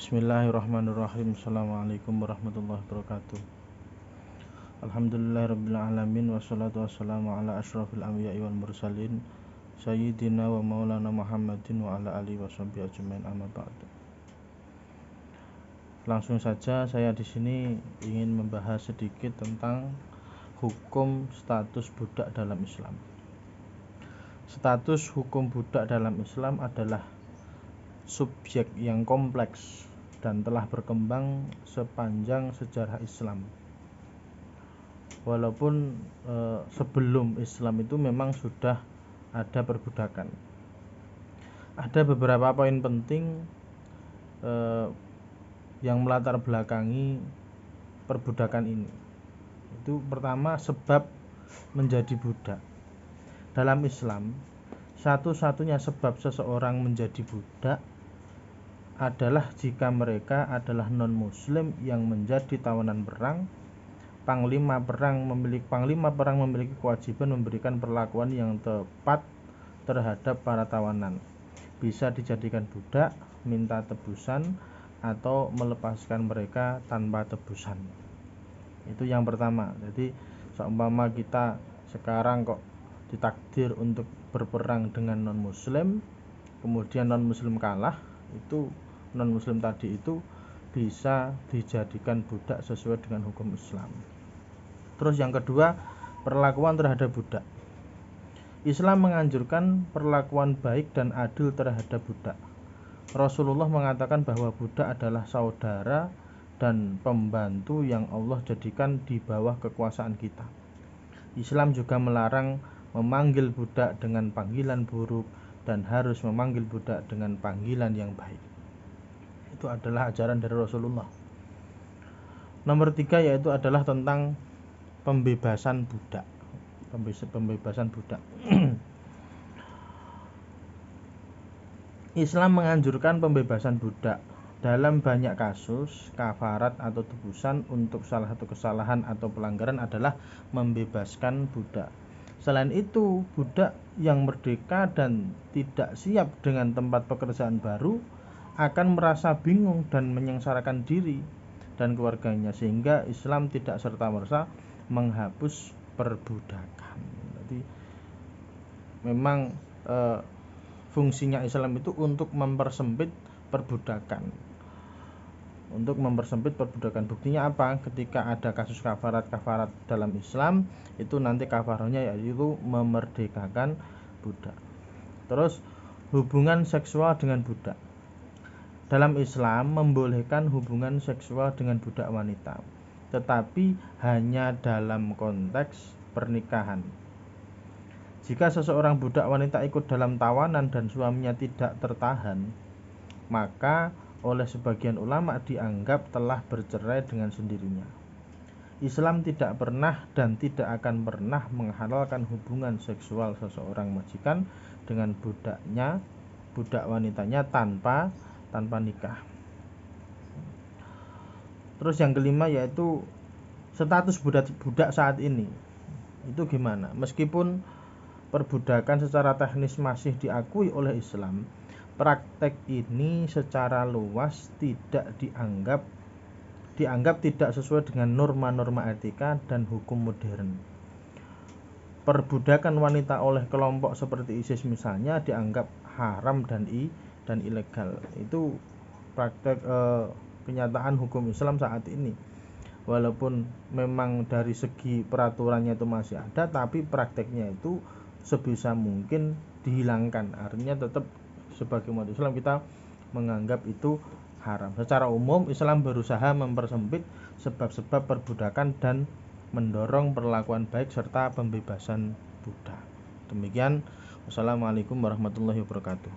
Bismillahirrahmanirrahim. Assalamualaikum warahmatullahi wabarakatuh. Alhamdulillahirabbil alamin wassalatu wassalamu ala asyrafil anbiya'i wal mursalin sayyidina wa maulana Muhammadin wa ala alihi washabbihi ajmain, amma ba'du. Langsung saja saya di sini ingin membahas sedikit tentang hukum status budak dalam Islam. Status hukum budak dalam Islam adalah subjek yang kompleks dan telah berkembang sepanjang sejarah Islam. Walaupun sebelum Islam itu memang sudah ada perbudakan. Ada beberapa poin penting yang melatar belakangi perbudakan ini. Itu pertama, sebab menjadi budak. Dalam Islam, satu-satunya sebab seseorang menjadi budak adalah jika mereka adalah non-muslim yang menjadi tawanan perang. Panglima perang memiliki kewajiban memberikan perlakuan yang tepat terhadap para tawanan. Bisa dijadikan budak, minta tebusan, atau melepaskan mereka tanpa tebusan. Itu yang pertama. Jadi seumpama kita sekarang kok ditakdir untuk berperang dengan non-muslim, kemudian non-muslim kalah, itu non-muslim tadi itu bisa dijadikan budak sesuai dengan hukum Islam. Terus yang kedua, perlakuan terhadap budak. Islam menganjurkan perlakuan baik dan adil terhadap budak. Rasulullah mengatakan bahwa budak adalah saudara dan pembantu yang Allah jadikan di bawah kekuasaan kita. Islam juga melarang memanggil budak dengan panggilan buruk dan harus memanggil budak dengan panggilan yang baik. Itu adalah ajaran dari Rasulullah. Nomor 3 yaitu adalah tentang pembebasan budak. Pembebasan budak. Islam menganjurkan pembebasan budak. Dalam banyak kasus, kafarat atau tebusan untuk salah satu kesalahan atau pelanggaran adalah membebaskan budak. Selain itu, budak yang merdeka dan tidak siap dengan tempat pekerjaan baru akan merasa bingung dan menyengsarakan diri dan keluarganya, sehingga Islam tidak serta-merta menghapus perbudakan. Jadi memang fungsinya Islam itu untuk mempersempit perbudakan. Buktinya apa? Ketika ada kasus kafarat dalam Islam, itu nanti kafarahnya yaitu memerdekakan budak. Terus hubungan seksual dengan budak. Dalam Islam membolehkan hubungan seksual dengan budak wanita, tetapi hanya dalam konteks pernikahan. Jika seseorang budak wanita ikut dalam tawanan dan suaminya tidak tertahan, maka oleh sebagian ulama dianggap telah bercerai dengan sendirinya. Islam tidak pernah dan tidak akan pernah menghalalkan hubungan seksual seseorang majikan dengan budak wanitanya tanpa nikah. Terus yang kelima yaitu status budak saat ini. Itu gimana? Meskipun perbudakan secara teknis masih diakui oleh Islam, praktek ini secara luas tidak dianggap tidak sesuai dengan norma-norma etika dan hukum modern. Perbudakan wanita oleh kelompok seperti ISIS misalnya dianggap haram dan ilegal. Itu praktek kenyataan hukum Islam saat ini. Walaupun memang dari segi peraturannya itu masih ada, tapi prakteknya itu sebisa mungkin dihilangkan. Artinya tetap sebagai umat Islam kita menganggap itu haram. Secara umum Islam berusaha mempersempit sebab-sebab perbudakan dan mendorong perlakuan baik serta pembebasan budak. Demikian. Wassalamualaikum warahmatullahi wabarakatuh.